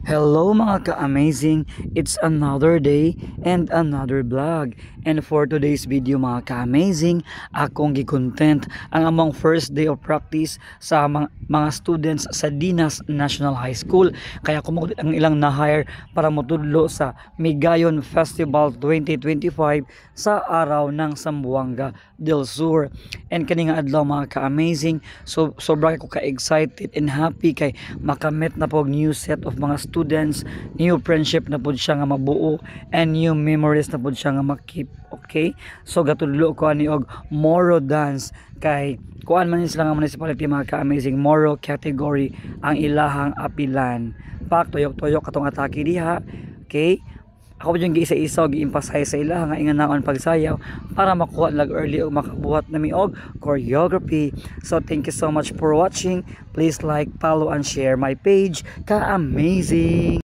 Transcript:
Hello mga ka-amazing! It's another day and another vlog. And for today's video mga ka-amazing, akong gi-content ang among first day of practice sa mga students sa Dinas National High School. Kaya kumukot ang ilang na-hire para motudlo sa Migayon Festival 2025 sa araw ng Zamboanga del Sur. And kaninga adlaw mga ka-amazing, so sobra ko ka-excited and happy kay makamit na po new set of mga students, new friendship na po siya nga mabuo, and new memories na po siya nga makip. Okay, so gatudlo ko ani og Moro dance kay kuan man sila nga municipality mga ka-amazing, Moro category ang ilahang apilan. Pak tuyok-tuyok katong atake diha. Okay, ako yung giisa-isa gi-emphasize sa ila nga inganaon pagsayaw para makuha lag early o makabuhat nami og choreography. So thank you so much for watching. Please like, follow and share my page. Ka-amazing!